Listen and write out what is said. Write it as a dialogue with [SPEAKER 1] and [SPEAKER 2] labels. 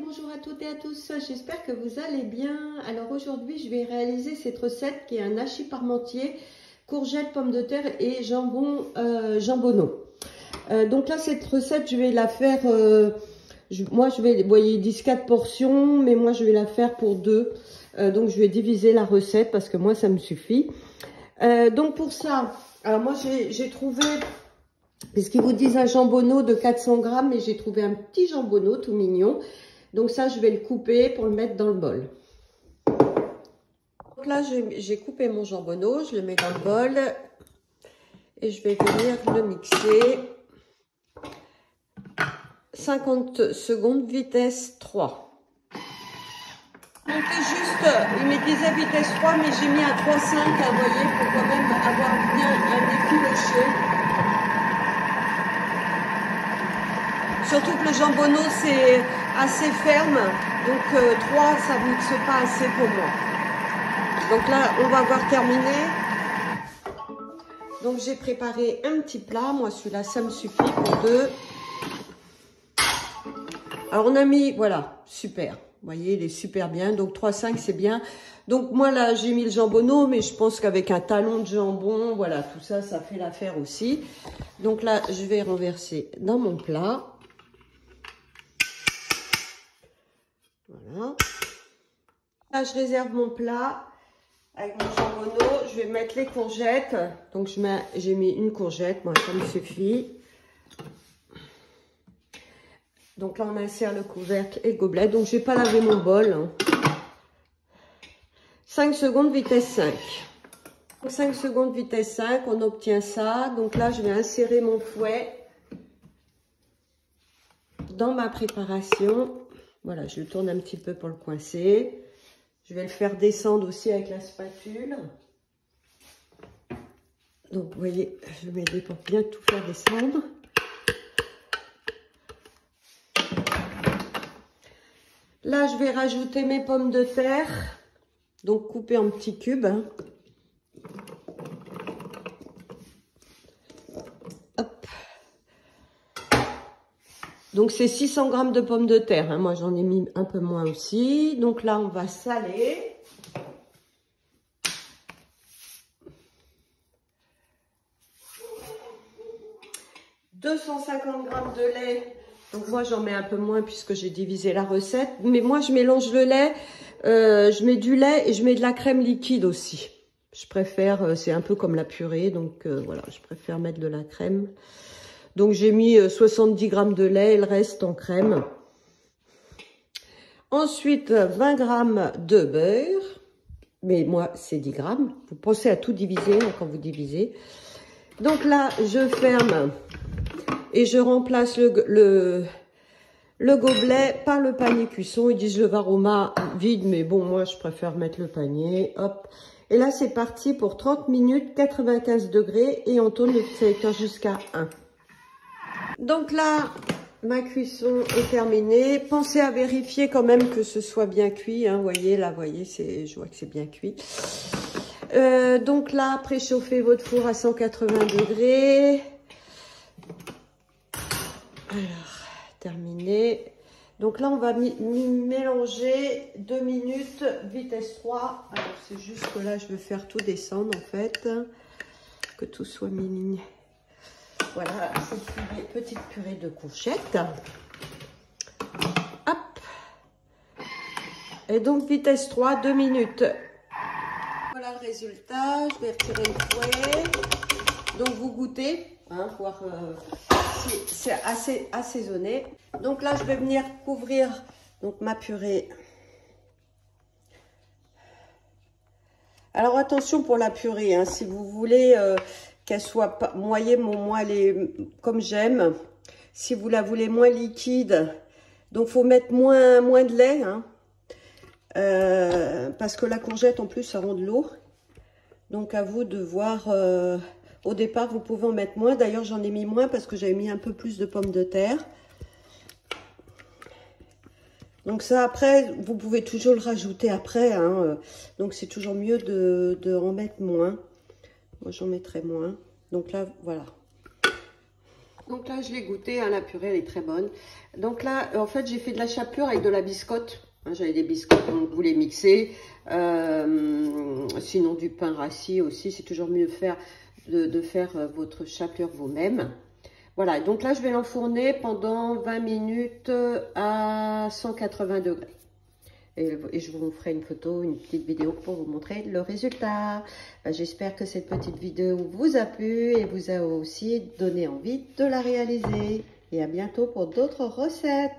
[SPEAKER 1] bonjour à toutes et à tous, j'espère que vous allez bien. Alors aujourd'hui je vais réaliser cette recette qui est un hachis parmentier, courgettes, pommes de terre et jambon jambonneau. Donc là cette recette je vais la faire, moi je vais, vous voyez 10-4 portions, mais moi je vais la faire pour deux. Donc je vais diviser la recette parce que moi ça me suffit. Donc pour ça, alors moi j'ai trouvé... Puisqu'ils vous disent un jambonneau de 400 grammes, mais j'ai trouvé un petit jambonneau tout mignon. Donc ça, je vais le couper pour le mettre dans le bol. Donc là, j'ai coupé mon jambonneau, je le mets dans le bol. Et je vais venir le mixer. 50 secondes, vitesse 3. Donc juste, il me disait vitesse 3, mais j'ai mis à 3,5, vous voyez, pour quand même avoir bien un effiloché. Surtout que le jambonneau c'est assez ferme, donc 3 ça ne mixe pas assez pour moi. Donc là on va avoir terminé. Donc j'ai préparé un petit plat, moi celui-là ça me suffit pour deux. Alors on a mis, voilà, super, vous voyez il est super bien, donc 3,5 c'est bien. Donc moi là j'ai mis le jambonneau, mais je pense qu'avec un talon de jambon, voilà, tout ça, ça fait l'affaire aussi. Donc là je vais renverser dans mon plat. Voilà. Là, je réserve mon plat avec mon jambonneau. Je vais mettre les courgettes. Donc, j'ai mis une courgette. Moi, ça me suffit. Donc là, on insère le couvercle et le gobelet. Donc, je ne vais pas laver mon bol. 5 secondes, vitesse 5. Donc, 5 secondes, vitesse 5. On obtient ça. Donc là, je vais insérer mon fouet dans ma préparation. Voilà, je le tourne un petit peu pour le coincer. Je vais le faire descendre aussi avec la spatule. Donc, vous voyez, je vais m'aider pour bien tout faire descendre. Là, je vais rajouter mes pommes de terre. Donc, coupées en petits cubes. Hop. Donc, c'est 600 grammes de pommes de terre. Hein. Moi, j'en ai mis un peu moins aussi. Donc là, on va saler. « 250 grammes de lait. » Donc, moi, j'en mets un peu moins puisque j'ai divisé la recette. Mais moi, je mélange le lait. Je mets du lait et je mets de la crème liquide aussi. Je préfère, c'est un peu comme la purée. Donc, voilà, je préfère mettre de la crème. Donc, j'ai mis 70 grammes de lait et le reste en crème. Ensuite, 20 grammes de beurre. Mais moi, c'est 10 grammes. Vous pensez à tout diviser quand vous divisez. Donc là, je ferme et je remplace le gobelet par le panier cuisson. Ils disent le Varoma vide, mais bon, moi, je préfère mettre le panier. Hop. Et là, c'est parti pour 30 minutes, 95 degrés. Et on tourne le sélecteur jusqu'à 1. Donc là, ma cuisson est terminée. Pensez à vérifier quand même que ce soit bien cuit. Hein. Vous voyez, là, vous voyez, je vois que c'est bien cuit. Donc là, préchauffez votre four à 180 degrés. Alors, terminé. Donc là, on va mélanger 2 minutes, vitesse 3. Alors, c'est juste que là, je veux faire tout descendre, en fait. Que tout soit mini. Voilà, cette petite purée de courgettes. Hop. Et donc, vitesse 3, 2 minutes. Voilà le résultat. Je vais retirer le fouet. Donc, vous goûtez, hein, voir si c'est assez assaisonné. Donc là, je vais venir couvrir donc, ma purée. Alors, attention pour la purée. Hein, si vous voulez... qu'elle soit moyenne, moi, comme j'aime. Si vous la voulez moins liquide, donc faut mettre moins de lait, hein, parce que la courgette en plus ça rend de l'eau. Donc à vous de voir. Au départ, vous pouvez en mettre moins. D'ailleurs, j'en ai mis moins parce que j'avais mis un peu plus de pommes de terre. Donc ça, après, vous pouvez toujours le rajouter après. Hein, donc c'est toujours mieux de en mettre moins. Moi, j'en mettrai moins. Donc là, voilà. Donc là, je l'ai goûté, hein, la purée, elle est très bonne. Donc là, en fait, j'ai fait de la chapelure avec de la biscotte. Hein, j'avais des biscottes, donc vous les mixez. Sinon, du pain rassis aussi, c'est toujours mieux de faire votre chapelure vous-même. Voilà, donc là, je vais l'enfourner pendant 20 minutes à 180 degrés. Et je vous ferai une photo, une petite vidéo pour vous montrer le résultat. J'espère que cette petite vidéo vous a plu et vous a aussi donné envie de la réaliser. Et à bientôt pour d'autres recettes.